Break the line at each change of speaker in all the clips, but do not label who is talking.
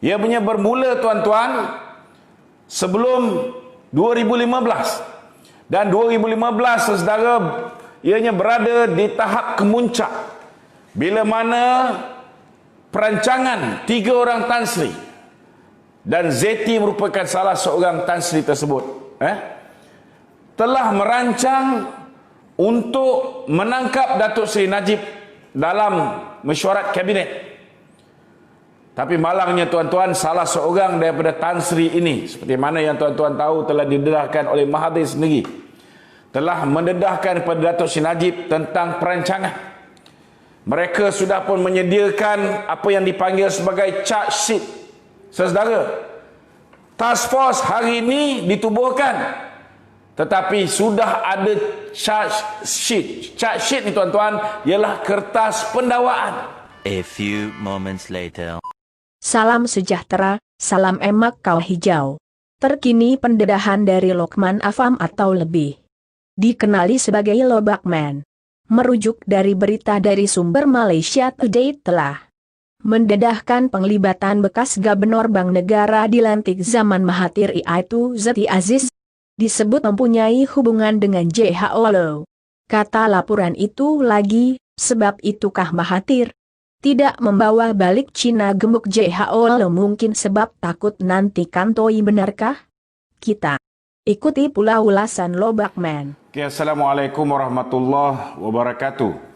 Ia punya bermula tuan-tuan sebelum 2015. Dan 2015 saudara, ianya berada di tahap kemuncak. Bila mana perancangan 3 orang Tan Sri, dan Zeti merupakan salah seorang Tan Sri tersebut, telah merancang untuk menangkap Datuk Seri Najib dalam mesyuarat kabinet. Tapi malangnya tuan-tuan, salah seorang daripada Tan Sri ini, seperti mana yang tuan-tuan tahu telah didedahkan oleh Mahathir sendiri, telah mendedahkan kepada Datuk Seri Najib tentang perancangan. Mereka sudah pun menyediakan apa yang dipanggil sebagai charge sheet. Saudara, task force hari ini ditubuhkan, tetapi sudah ada charge sheet. Charge sheet ni tuan-tuan ialah kertas pendakwaan.
A few moments later.
Salam sejahtera, salam emak kau hijau. Terkini pendedahan dari Lokman Afam atau lebih dikenali sebagai Lobakman, merujuk dari berita dari sumber Malaysia Today, telah mendedahkan penglibatan bekas Gubernur Bank Negara dilantik zaman Mahathir yaitu Zeti Aziz, disebut mempunyai hubungan dengan JHO Lo. Kata laporan itu lagi, sebab itukah Mahathir tidak membawa balik Cina gemuk JHO Lo, mungkin sebab takut nanti kantoi, benarkah? Kita ikuti pula ulasan Lobakman.
Assalamualaikum warahmatullahi wabarakatuh.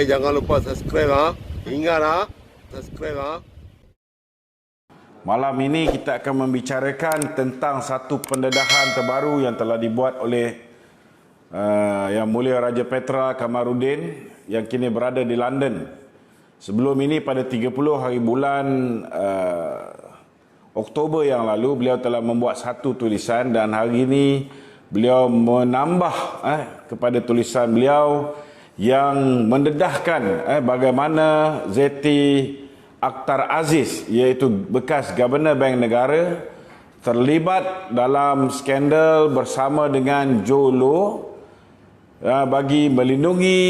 Jangan lupa subscribe ha. Ingat ha, subscribe ha.
Malam ini kita akan membicarakan tentang satu pendedahan terbaru yang telah dibuat oleh Yang Mulia Raja Petra Kamarudin yang kini berada di London. Sebelum ini pada 30 hari bulan Oktober yang lalu, beliau telah membuat satu tulisan, dan hari ini beliau menambah kepada tulisan beliau yang mendedahkan bagaimana Zeti Akhtar Aziz, iaitu bekas Gubernur Bank Negara, terlibat dalam skandal bersama dengan Joe Low bagi melindungi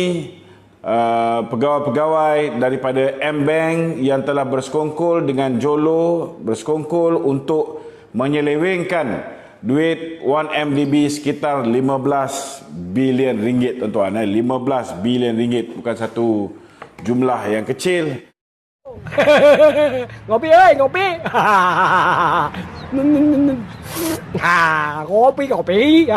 pegawai-pegawai daripada M-Bank yang telah bersekongkol dengan Joe Low, bersekongkol untuk menyelewengkan duit 1MDB sekitar 15 bilion ringgit tuan-tuan. 15 bilion ringgit bukan satu jumlah yang kecil.
Ngopi ơi, ngopi. Ngopi.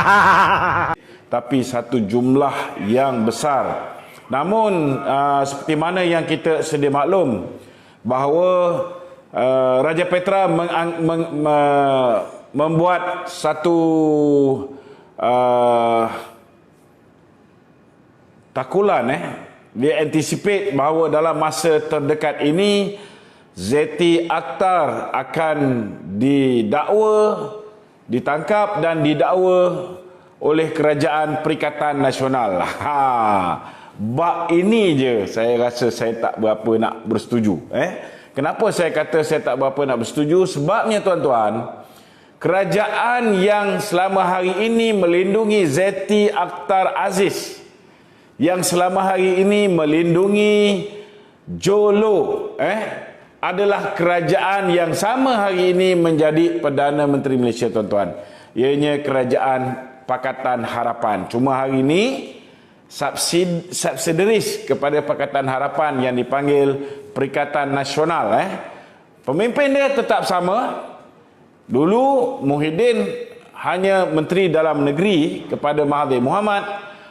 Tapi satu jumlah yang besar. Namun seperti mana yang kita sedia maklum, bahawa Raja Petra membuat satu takulan, dia anticipate bahawa dalam masa terdekat ini Zeti Akhtar akan didakwa, ditangkap dan didakwa oleh Kerajaan Perikatan Nasional. Bab ini je saya rasa saya tak berapa nak bersetuju. Kenapa saya kata saya tak berapa nak bersetuju? Sebabnya tuan-tuan, kerajaan yang selama hari ini melindungi Zeti Akhtar Aziz, yang selama hari ini melindungi Joe Low, adalah kerajaan yang sama hari ini menjadi Perdana Menteri Malaysia tuan-tuan. Ianya Kerajaan Pakatan Harapan. Cuma hari ini subsidiaries kepada Pakatan Harapan yang dipanggil Perikatan Nasional. Pemimpin dia tetap sama. Dulu Muhyiddin hanya Menteri Dalam Negeri kepada Mahathir Mohamad.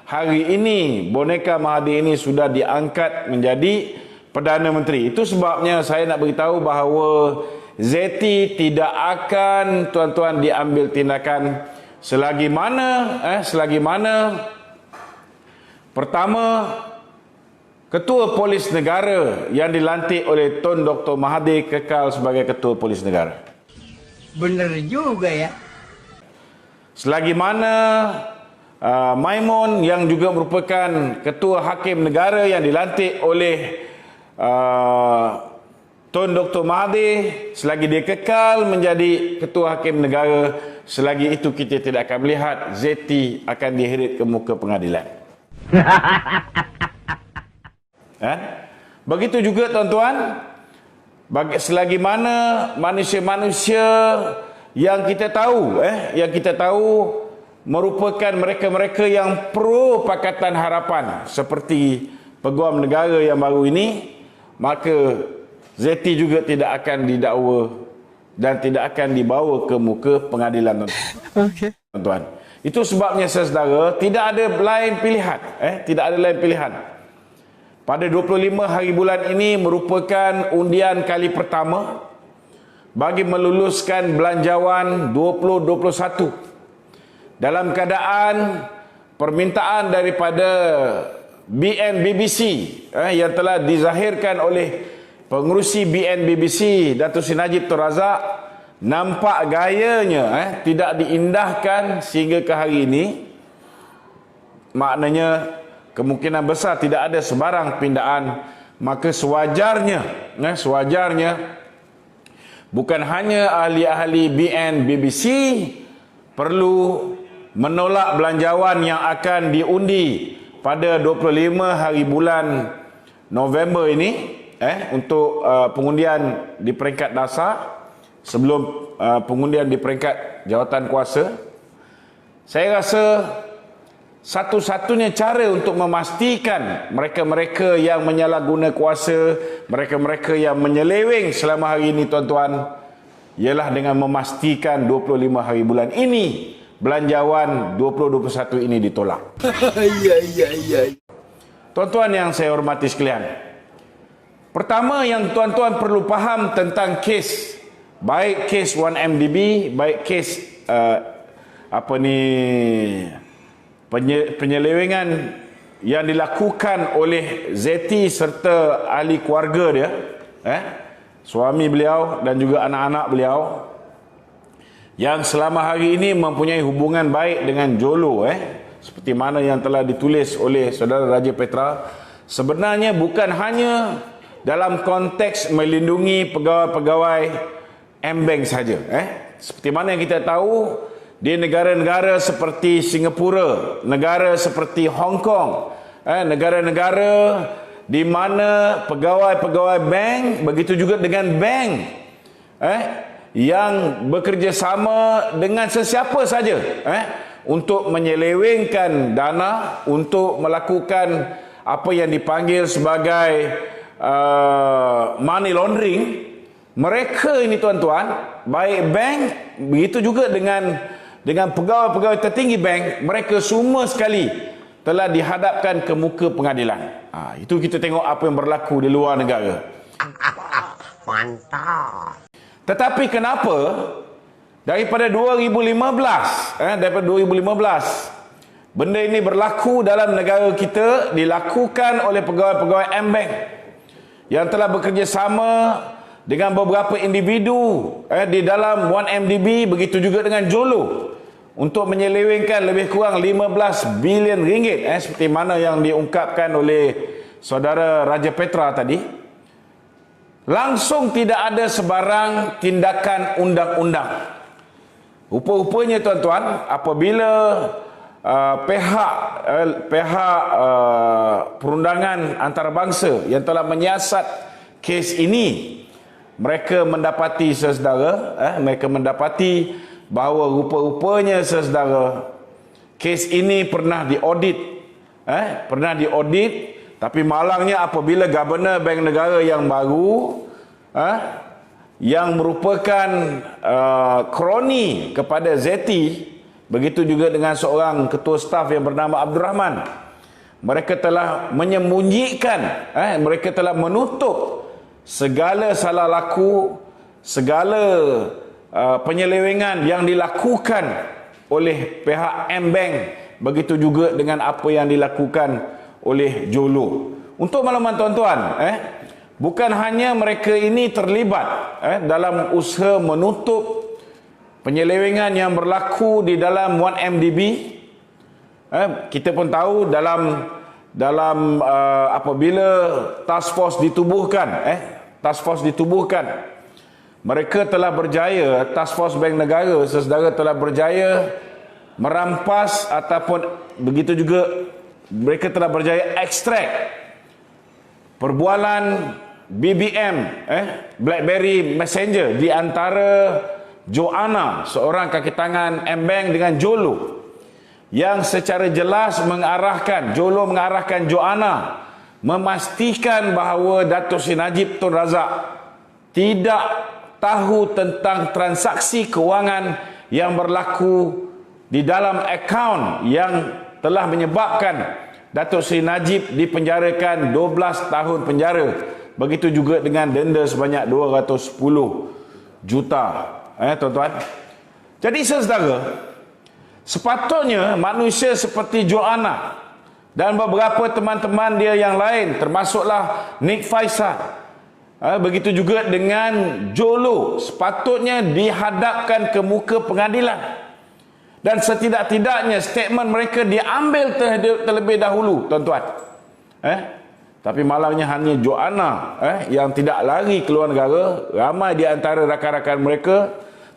Hari ini boneka Mahathir ini sudah diangkat menjadi Perdana Menteri. Itu sebabnya saya nak beritahu bahawa Zeti tidak akan tuan-tuan diambil tindakan selagi mana pertama, Ketua Polis Negara yang dilantik oleh Tun Dr. Mahathir kekal sebagai Ketua Polis Negara.
Benar juga ya.
Selagi mana Maimun yang juga merupakan Ketua Hakim Negara yang dilantik oleh Tun Dr. Mahathir, selagi dia kekal menjadi Ketua Hakim Negara, selagi itu kita tidak akan melihat Zeti akan diheret ke muka pengadilan. Begitu juga tuan-tuan, selagi mana manusia-manusia yang kita tahu merupakan mereka-mereka yang pro Pakatan Harapan seperti Peguam Negara yang baru ini, maka Zeti juga tidak akan didakwa dan tidak akan dibawa ke muka pengadilan, tuan-tuan. Itu sebabnya saudara, tidak ada lain pilihan, tidak ada lain pilihan. Pada 25 hari bulan ini merupakan undian kali pertama bagi meluluskan belanjawan 2021 dalam keadaan permintaan daripada BNBBC yang telah dizahirkan oleh pengerusi BNBBC Datuk Seri Najib Tun Razak, nampak gayanya tidak diindahkan sehingga ke hari ini. Maknanya kemungkinan besar tidak ada sebarang pindaan, maka sewajarnya bukan hanya ahli-ahli BNBBC perlu menolak belanjawan yang akan diundi pada 25 hari bulan November ini untuk pengundian di peringkat dasar sebelum pengundian di peringkat jawatan kuasa. Saya rasa satu-satunya cara untuk memastikan mereka-mereka yang menyalahguna kuasa, mereka-mereka yang menyeleweng selama hari ini, tuan-tuan, ialah dengan memastikan 25 hari bulan ini belanjawan 2021 ini ditolak. Tuan-tuan yang saya hormati sekalian, pertama yang tuan-tuan perlu faham tentang kes, baik kes 1MDB, baik kes penyelewengan yang dilakukan oleh Zeti serta ahli keluarga dia, suami beliau dan juga anak-anak beliau yang selama hari ini mempunyai hubungan baik dengan Jolo, seperti mana yang telah ditulis oleh saudara Raja Petra, sebenarnya bukan hanya dalam konteks melindungi pegawai-pegawai M-Bank saja. Seperti mana yang kita tahu, di negara-negara seperti Singapura, negara seperti Hong Kong, negara-negara di mana pegawai-pegawai bank, begitu juga dengan bank yang bekerjasama dengan sesiapa saja untuk menyelewengkan dana, untuk melakukan apa yang dipanggil sebagai money laundering. Mereka ini tuan-tuan, baik bank, begitu juga dengan pegawai-pegawai tertinggi bank, mereka semua sekali telah dihadapkan ke muka pengadilan. Itu kita tengok apa yang berlaku di luar negara. Mantap. Tetapi kenapa daripada 2015, benda ini berlaku dalam negara kita, dilakukan oleh pegawai-pegawai M-Bank yang telah bekerjasama dengan beberapa individu di dalam 1MDB, begitu juga dengan Jolo, untuk menyelewengkan lebih kurang 15 bilion ringgit, seperti mana yang diungkapkan oleh saudara Raja Petra tadi. Langsung tidak ada sebarang tindakan undang-undang. Rupa-rupanya tuan-tuan, apabila pihak perundangan antarabangsa yang telah menyiasat kes ini, mereka mendapati mereka mendapati bahawa rupa-rupanya kes ini pernah diaudit, tapi malangnya apabila Governor Bank Negara yang baru, yang merupakan kroni kepada Zeti, begitu juga dengan seorang ketua staf yang bernama Abdul Rahman, mereka telah menyembunyikan, mereka telah menutup segala salah laku, segala penyelewengan yang dilakukan oleh pihak M-Bank, begitu juga dengan apa yang dilakukan oleh Jolo. Untuk makluman tuan-tuan, bukan hanya mereka ini terlibat dalam usaha menutup penyelewengan yang berlaku di dalam 1MDB, Kita pun tahu dalam apabila task force ditubuhkan, mereka telah berjaya, task force Bank Negara sesedara telah berjaya merampas ataupun begitu juga mereka telah berjaya ekstrak perbualan BBM, BlackBerry Messenger di antara Joanna, seorang kaki tangan M-Bank dengan Jolo, yang secara jelas mengarahkan Joanna memastikan bahawa Datuk Seri Najib Tun Razak tidak tahu tentang transaksi kewangan yang berlaku di dalam akaun yang telah menyebabkan Datuk Seri Najib dipenjarakan 12 tahun penjara. Begitu juga dengan denda sebanyak 210 juta. Tuan-tuan. Jadi saudara, sepatutnya manusia seperti Joanna dan beberapa teman-teman dia yang lain, termasuklah Nick Faisal, begitu juga dengan Jolo, sepatutnya dihadapkan ke muka pengadilan. Dan setidak-tidaknya statement mereka diambil terlebih dahulu, tuan-tuan. Tapi malangnya hanya Joanna yang tidak lari keluar negara. Ramai di antara rakan-rakan mereka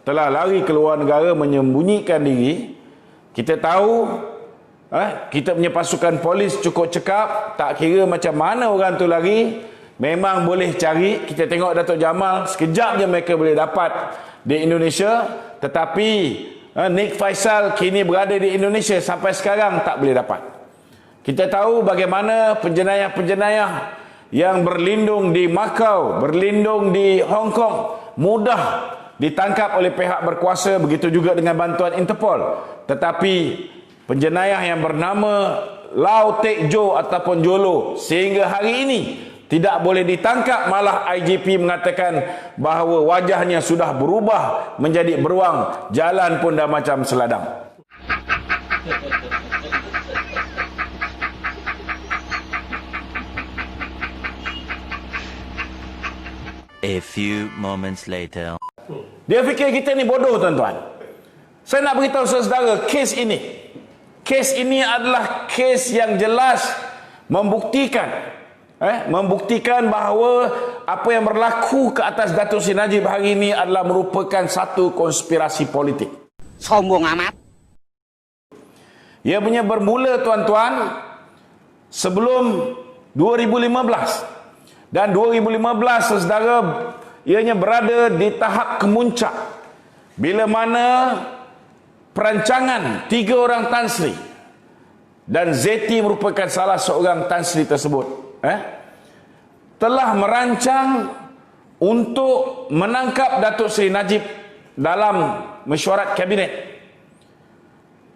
telah lari keluar negara menyembunyikan diri. Kita tahu kita punya pasukan polis cukup cekap, tak kira macam mana orang tu lari, memang boleh cari. Kita tengok Datuk Jamal, sekejap je mereka boleh dapat di Indonesia. Tetapi Nick Faisal kini berada di Indonesia, sampai sekarang tak boleh dapat. Kita tahu bagaimana penjenayah-penjenayah yang berlindung di Macau, berlindung di Hong Kong, mudah ditangkap oleh pihak berkuasa, begitu juga dengan bantuan Interpol. Tetapi penjenayah yang bernama Lau Tek Jo ataupun Jolo sehingga hari ini tidak boleh ditangkap, malah IGP mengatakan bahawa wajahnya sudah berubah menjadi beruang, jalan pun dah macam seladang.
A few moments later.
Dia fikir kita ni bodoh, tuan-tuan. Saya nak beritahu saudara, kes ini adalah kes yang jelas membuktikan bahawa apa yang berlaku ke atas Datuk Seri Najib hari ini adalah merupakan satu konspirasi politik.
Sombong amat.
Ia punya bermula, tuan-tuan, sebelum 2015. Dan 2015, saudara, ianya berada di tahap kemuncak. Bila mana perancangan 3 orang Tan Sri, dan Zeti merupakan salah seorang Tan Sri tersebut, telah merancang untuk menangkap Datuk Seri Najib dalam mesyuarat kabinet.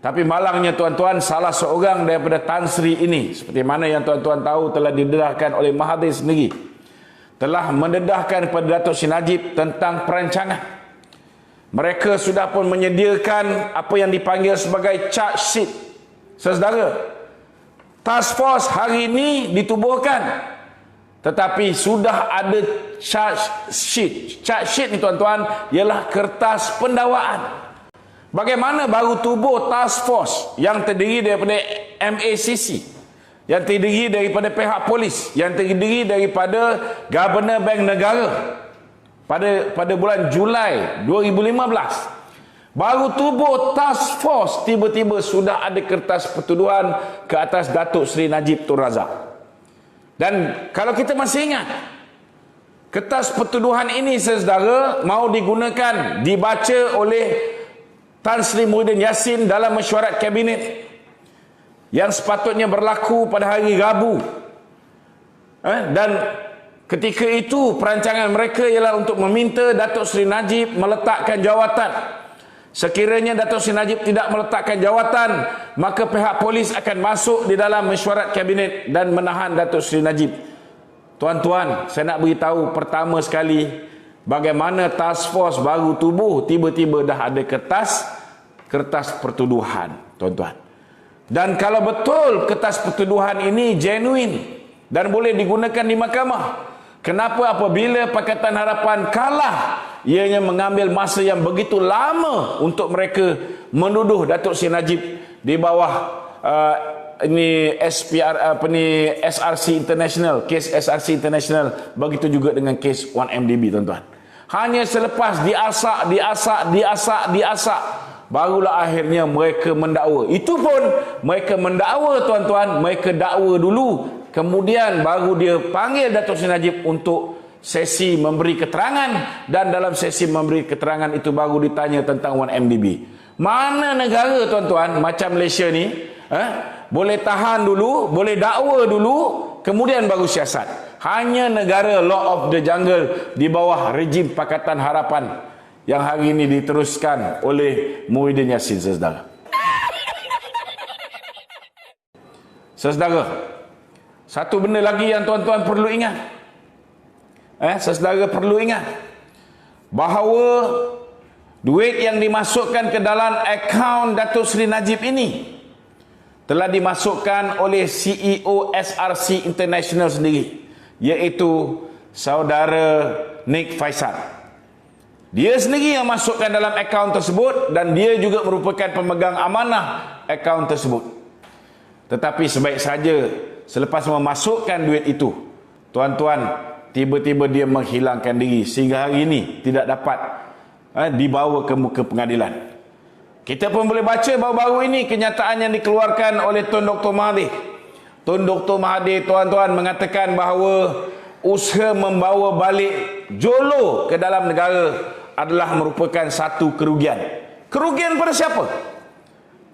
Tapi malangnya, tuan-tuan, salah seorang daripada Tan Sri ini, seperti mana yang tuan-tuan tahu telah didedahkan oleh Mahathir sendiri, telah mendedahkan kepada Datuk Seri Najib tentang perancangan. Mereka sudah pun menyediakan apa yang dipanggil sebagai charge sheet. Saudara, task force hari ini ditubuhkan, tetapi sudah ada charge sheet. Charge sheet ni, tuan-tuan, ialah kertas pendawaan. Bagaimana baru tubuh task force yang terdiri daripada MACC, yang terdiri daripada pihak polis, yang terdiri daripada Governor Bank Negara pada bulan Julai 2015. Baru tubuh task force, tiba-tiba sudah ada kertas pertuduhan ke atas Datuk Seri Najib Tun Razak. Dan kalau kita masih ingat, kertas pertuduhan ini, saudara, mau digunakan, dibaca oleh Tan Sri Muhyiddin Yassin dalam mesyuarat kabinet yang sepatutnya berlaku pada hari Rabu. Dan ketika itu perancangan mereka ialah untuk meminta Datuk Seri Najib meletakkan jawatan. Sekiranya Datuk Seri Najib tidak meletakkan jawatan, maka pihak polis akan masuk di dalam mesyuarat kabinet dan menahan Datuk Seri Najib. Tuan-tuan, saya nak beritahu pertama sekali, bagaimana task force baru tubuh, tiba-tiba dah ada kertas pertuduhan, tuan-tuan. Dan kalau betul kertas pertuduhan ini genuine dan boleh digunakan di mahkamah, kenapa apabila Pakatan Harapan kalah, ianya mengambil masa yang begitu lama untuk mereka menuduh Datuk Seri Najib di bawah ini SRC International, kes SRC International, begitu juga dengan kes 1MDB tuan-tuan. Hanya selepas diasak, barulah akhirnya mereka mendakwa. Itu pun mereka mendakwa tuan-tuan, mereka dakwa dulu, kemudian baru dia panggil Datuk Seri Najib untuk sesi memberi keterangan, dan dalam sesi memberi keterangan itu baru ditanya tentang 1MDB. Mana negara tuan-tuan macam Malaysia ni boleh tahan dulu, boleh dakwa dulu, kemudian baru siasat. Hanya negara Law of the Jungle di bawah rejim Pakatan Harapan yang hari ini diteruskan oleh Muhyiddin Yassin, saudara. Saudara, satu benda lagi yang tuan-tuan perlu ingat. Saudara perlu ingat bahawa duit yang dimasukkan ke dalam akaun Datuk Seri Najib ini telah dimasukkan oleh CEO SRC International sendiri, iaitu saudara Nick Faisal. Dia sendiri yang masukkan dalam akaun tersebut, dan dia juga merupakan pemegang amanah akaun tersebut. Tetapi sebaik saja selepas memasukkan duit itu, tuan-tuan, tiba-tiba dia menghilangkan diri sehingga hari ini tidak dapat dibawa ke muka pengadilan. Kita pun boleh baca baru-baru ini kenyataan yang dikeluarkan oleh Tun Dr. Mahathir. Tun Dr. Mahathir, tuan-tuan, mengatakan bahawa usaha membawa balik Jolo ke dalam negara adalah merupakan satu kerugian. Kerugian pada siapa?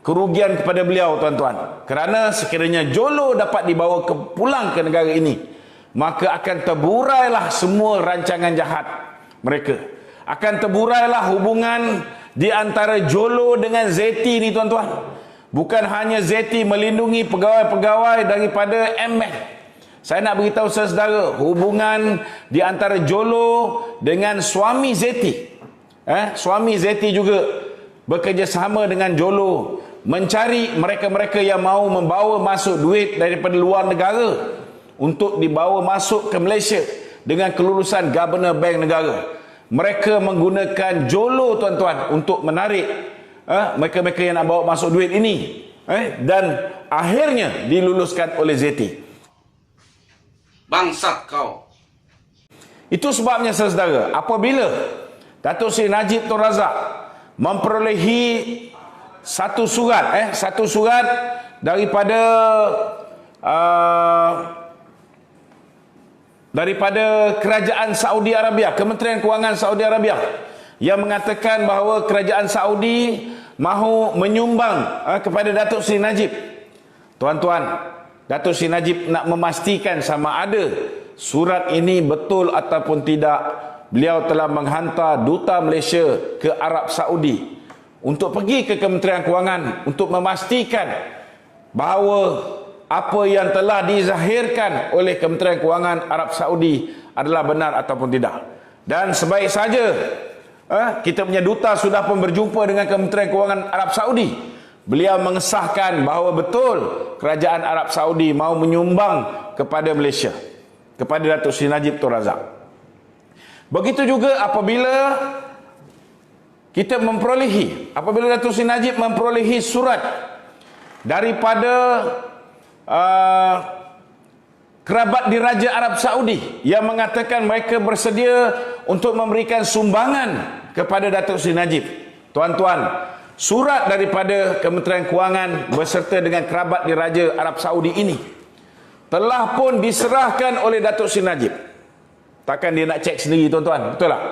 Kerugian kepada beliau, tuan-tuan. Kerana sekiranya Jolo dapat dibawa pulang ke negara ini, maka akan terburailah semua rancangan jahat mereka. Akan terburailah hubungan di antara Jolo dengan Zeti ni, tuan-tuan. Bukan hanya Zeti melindungi pegawai-pegawai daripada MN. Saya nak beritahu saudara, hubungan di antara Jolo dengan suami Zeti. Suami Zeti juga bekerjasama dengan Jolo mencari mereka-mereka yang mahu membawa masuk duit daripada luar negara untuk dibawa masuk ke Malaysia dengan kelulusan Governor Bank negara. Mereka menggunakan Jolo, tuan-tuan, untuk menarik mereka-mereka yang nak bawa masuk duit ini, dan akhirnya diluluskan oleh Zeti.
Bangsat kau.
Itu sebabnya, saudara, apabila Datuk Seri Najib Tun Razak memperolehi satu surat daripada kerajaan Saudi Arabia, Kementerian Kewangan Saudi Arabia, yang mengatakan bahawa kerajaan Saudi mahu menyumbang kepada Datuk Seri Najib. Tuan-tuan, Datuk Seri Najib nak memastikan sama ada surat ini betul ataupun tidak. Beliau telah menghantar duta Malaysia ke Arab Saudi untuk pergi ke Kementerian Kewangan untuk memastikan bahawa apa yang telah dizahirkan oleh Kementerian Kewangan Arab Saudi adalah benar ataupun tidak. Dan sebaik saja kita punya duta sudah pun berjumpa dengan Kementerian Kewangan Arab Saudi. Beliau mengesahkan bahawa betul kerajaan Arab Saudi mahu menyumbang kepada Malaysia, kepada Datuk Seri Najib Tun Razak. Begitu juga apabila kita apabila Datuk Seri Najib memperolehi surat daripada kerabat diraja Arab Saudi yang mengatakan mereka bersedia untuk memberikan sumbangan kepada Datuk Seri Najib. Tuan-tuan, surat daripada Kementerian Kewangan beserta dengan kerabat diraja Arab Saudi ini telah pun diserahkan oleh Datuk Seri Najib. Takkan dia nak cek sendiri, tuan-tuan? Betul tak?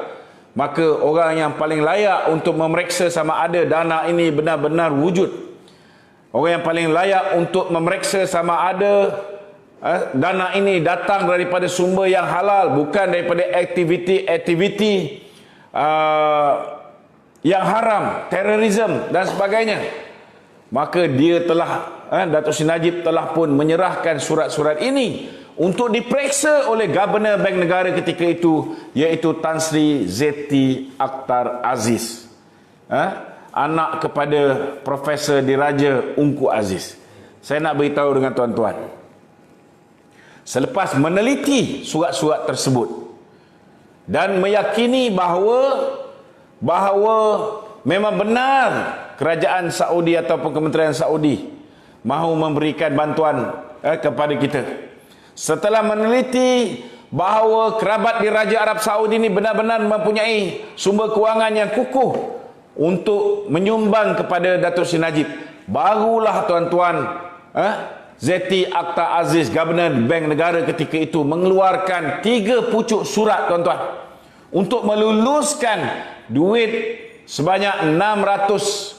Maka orang yang paling layak untuk memeriksa sama ada dana ini benar-benar wujud, orang yang paling layak untuk memeriksa sama ada dana ini datang daripada sumber yang halal, bukan daripada aktiviti yang haram, terorisme dan sebagainya, maka dia telah, Datuk Seri Najib telah pun menyerahkan surat-surat ini untuk diperiksa oleh Governor Bank Negara ketika itu, iaitu Tan Sri Zeti Akhtar Aziz, anak kepada Profesor Diraja Ungku Aziz. Saya nak beritahu dengan tuan-tuan, selepas meneliti surat-surat tersebut dan meyakini bahawa memang benar kerajaan Saudi ataupun Kementerian Saudi mahu memberikan bantuan kepada kita. Setelah meneliti bahawa kerabat di Raja Arab Saudi ini benar-benar mempunyai sumber kewangan yang kukuh untuk menyumbang kepada Datuk Seri Najib, barulah tuan-tuan Zeti Akhtar Aziz, Governor Bank Negara ketika itu, mengeluarkan 3 pucuk surat tuan-tuan untuk meluluskan duit sebanyak 600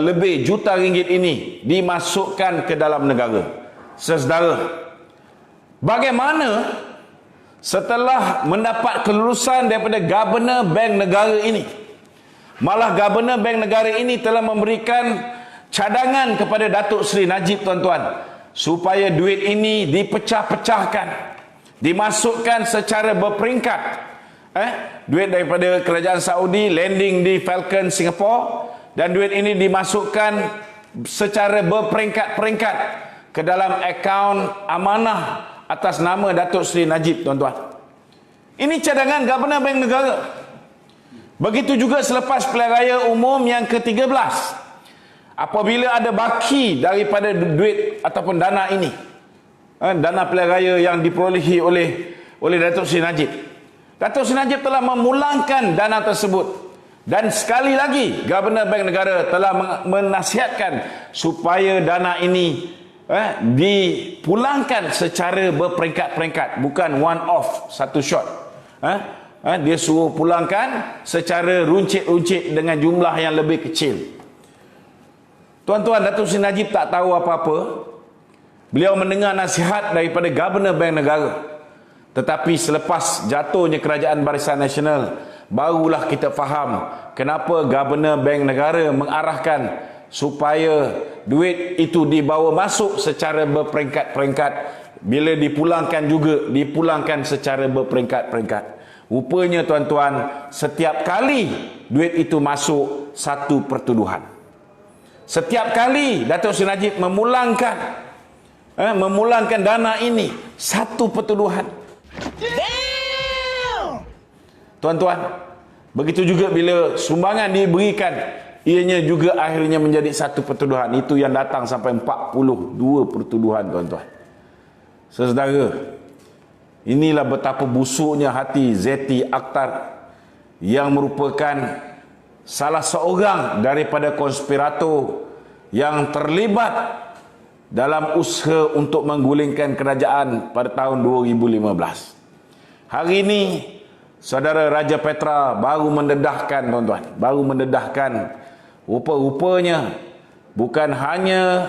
lebih juta ringgit ini dimasukkan ke dalam negara. Saudara, bagaimana setelah mendapat kelulusan daripada Governor Bank Negara ini, malah Governor Bank Negara ini telah memberikan cadangan kepada Datuk Seri Najib tuan-tuan, supaya duit ini dipecah-pecahkan, dimasukkan secara berperingkat. Duit daripada kerajaan Saudi landing di Falcon Singapore, dan duit ini dimasukkan secara berperingkat-peringkat ke dalam akaun amanah atas nama Datuk Seri Najib tuan-tuan. Ini cadangan Governor Bank Negara. Begitu juga selepas pilihan raya umum yang ke-13, apabila ada baki daripada duit ataupun dana ini, dana pilihan raya yang diperolehi oleh Datuk Seri Najib, Datuk Seri Najib telah memulangkan dana tersebut. Dan sekali lagi Governor Bank Negara telah menasihatkan supaya dana ini dipulangkan secara berperingkat-peringkat, bukan one off, satu shot. Dia suruh pulangkan secara runcit-runcit dengan jumlah yang lebih kecil. Tuan-tuan, Datuk Seri Najib tak tahu apa-apa. Beliau mendengar nasihat daripada Governor Bank Negara. Tetapi selepas jatuhnya Kerajaan Barisan Nasional, barulah kita faham kenapa Governor Bank Negara mengarahkan supaya duit itu dibawa masuk secara berperingkat-peringkat. Bila dipulangkan juga dipulangkan secara berperingkat-peringkat. Rupanya tuan-tuan, setiap kali duit itu masuk, satu pertuduhan. Setiap kali Datuk Seri Najib memulangkan dana ini, satu pertuduhan. Tuan-tuan, begitu juga bila sumbangan diberikan, ianya juga akhirnya menjadi satu pertuduhan. Itu yang datang sampai 42 pertuduhan tuan-tuan. Saudara, inilah betapa busuknya hati Zeti Akhtar, yang merupakan salah seorang daripada konspirator yang terlibat dalam usaha untuk menggulingkan kerajaan pada tahun 2015. Hari ini saudara Raja Petra baru mendedahkan tuan-tuan, baru mendedahkan rupa-rupanya bukan hanya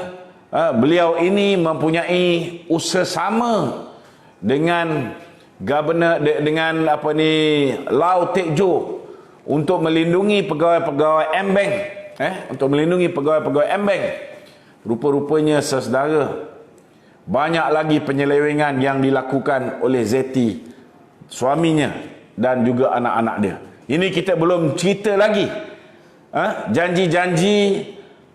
beliau ini mempunyai usaha sama dengan Lau Teck Joe untuk melindungi pegawai-pegawai M-Bank, untuk melindungi pegawai-pegawai M-Bank. Rupa-rupanya saudara, banyak lagi penyelewengan yang dilakukan oleh Zeti, suaminya dan juga anak-anak dia. Ini kita belum cerita lagi janji-janji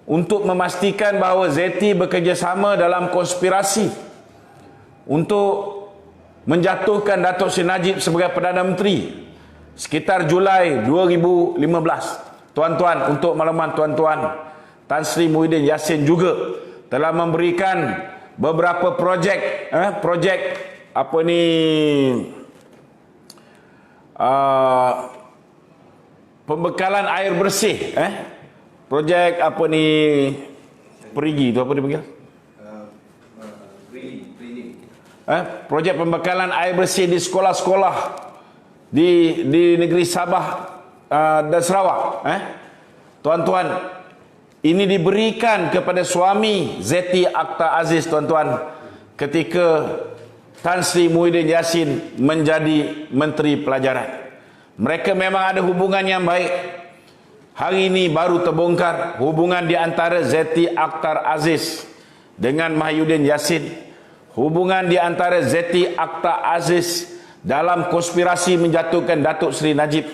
untuk memastikan bahawa Zeti bekerjasama dalam konspirasi untuk menjatuhkan Datuk Seri Najib sebagai Perdana Menteri sekitar Julai 2015. Tuan-tuan, untuk makluman tuan-tuan, Tan Sri Muhyiddin Yassin juga telah memberikan beberapa projek pembekalan air bersih, projek perigi tu apa dia panggil? Projek pembekalan air bersih di sekolah-sekolah di negeri Sabah dan Sarawak. Tuan-tuan, ini diberikan kepada suami Zeti Akhtar Aziz tuan-tuan ketika Tan Sri Muhyiddin Yassin menjadi Menteri Pelajaran. Mereka memang ada hubungan yang baik. Hari ini baru terbongkar hubungan di antara Zeti Akhtar Aziz dengan Mahyudin Yassin. Hubungan di antara Zeti Akhtar Aziz dalam konspirasi menjatuhkan Datuk Seri Najib.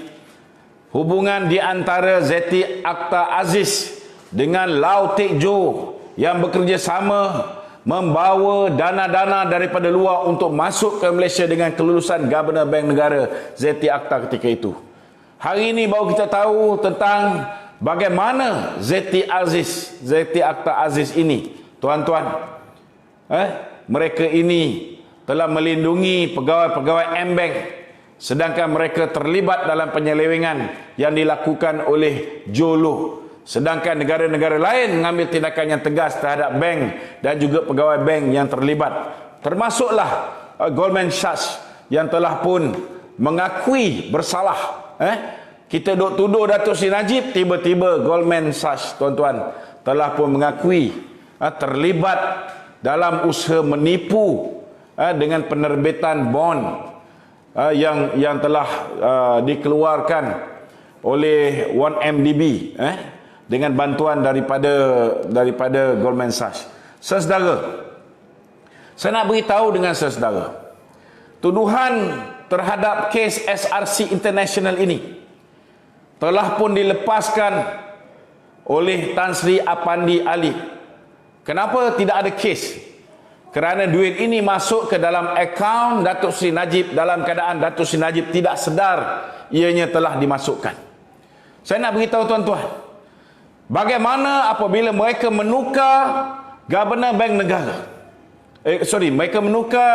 Hubungan di antara Zeti Akhtar Aziz dengan Lau Teck Joe yang bekerja sama membawa dana-dana daripada luar untuk masuk ke Malaysia dengan kelulusan Governor Bank Negara Zeti Akhtar ketika itu. Hari ini baru kita tahu tentang bagaimana Zeti Akhtar Aziz ini tuan-tuan, mereka ini telah melindungi pegawai-pegawai M-Bank, sedangkan mereka terlibat dalam penyelewengan yang dilakukan oleh Jolo. Sedangkan negara-negara lain mengambil tindakan yang tegas terhadap bank dan juga pegawai bank yang terlibat. Termasuklah Goldman Sachs yang telah pun mengakui bersalah. Kita duk tuduh Datuk Seri Najib, tiba-tiba Goldman Sachs, tuan-tuan, telah pun mengakui terlibat dalam usaha menipu dengan penerbitan bond yang telah dikeluarkan oleh 1MDB dengan bantuan daripada Goldman Sachs. Saudara, saya nak beritahu dengan saudara, tuduhan terhadap kes SRC International ini telah pun dilepaskan oleh Tan Sri Apandi Ali. Kenapa tidak ada kes? Kerana duit ini masuk ke dalam akaun Datuk Seri Najib dalam keadaan Datuk Seri Najib tidak sedar ianya telah dimasukkan. Saya nak beritahu tuan-tuan, bagaimana apabila mereka menukar Governor Bank Negara, mereka menukar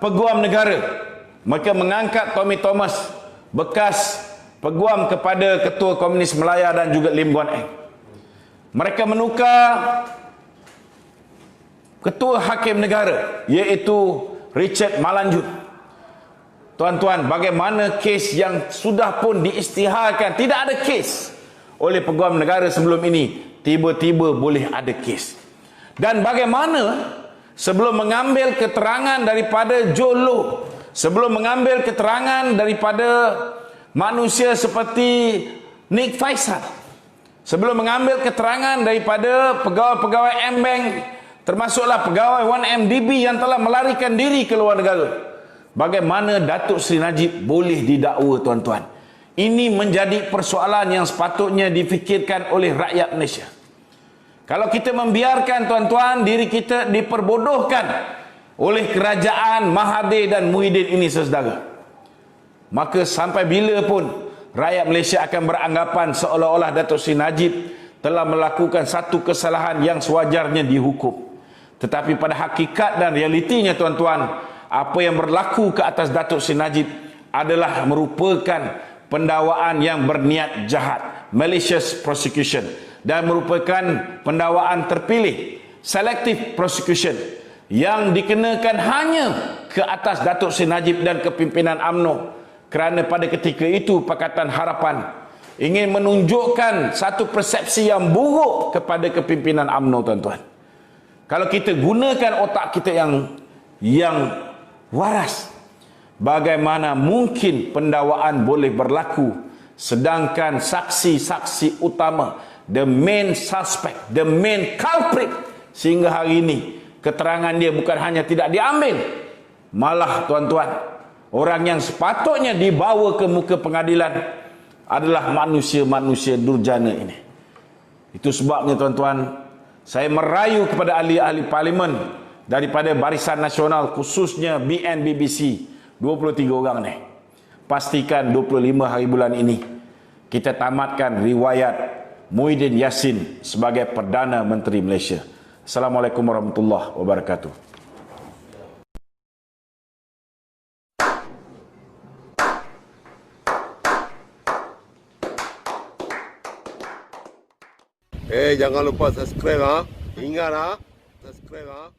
Peguam Negara. Mereka mengangkat Tommy Thomas, bekas peguam kepada Ketua Komunis Melaya dan juga Lim Guan Eng. Mereka menukar Ketua Hakim Negara, iaitu Richard Malanjut. Tuan-tuan, bagaimana kes yang sudah pun diisytiharkan, tidak ada kes oleh Peguam Negara sebelum ini, tiba-tiba boleh ada kes. Dan bagaimana sebelum mengambil keterangan daripada Jolo, sebelum mengambil keterangan daripada manusia seperti Nick Faisal, sebelum mengambil keterangan daripada pegawai-pegawai M-Bank, termasuklah pegawai 1MDB yang telah melarikan diri ke luar negara, bagaimana Datuk Seri Najib boleh didakwa, tuan-tuan? Ini menjadi persoalan yang sepatutnya difikirkan oleh rakyat Malaysia. Kalau kita membiarkan, tuan-tuan, diri kita diperbodohkan oleh kerajaan Mahathir dan Muhyiddin ini, saudara, maka sampai bila pun rakyat Malaysia akan beranggapan seolah-olah Datuk Seri Najib telah melakukan satu kesalahan yang sewajarnya dihukum. Tetapi pada hakikat dan realitinya, tuan-tuan, apa yang berlaku ke atas Datuk Seri Najib adalah merupakan pendakwaan yang berniat jahat, malicious prosecution, dan merupakan pendakwaan terpilih, selective prosecution, yang dikenakan hanya ke atas Datuk Seri Najib dan kepimpinan UMNO. Kerana pada ketika itu Pakatan Harapan ingin menunjukkan satu persepsi yang buruk kepada kepimpinan UMNO, tuan-tuan. Kalau kita gunakan otak kita yang waras, bagaimana mungkin pendakwaan boleh berlaku sedangkan saksi-saksi utama, the main suspect, the main culprit, sehingga hari ini keterangan dia bukan hanya tidak diambil, malah, tuan-tuan, orang yang sepatutnya dibawa ke muka pengadilan adalah manusia-manusia durjana ini. Itu sebabnya, tuan-tuan, saya merayu kepada ahli-ahli parlimen daripada Barisan Nasional, khususnya BNBBC, 23 orang ni, pastikan 25 hari bulan ini kita tamatkan riwayat Muhyiddin Yassin sebagai Perdana Menteri Malaysia. Assalamualaikum warahmatullahi wabarakatuh.
Jangan lupa subscribe, ingat subscribe.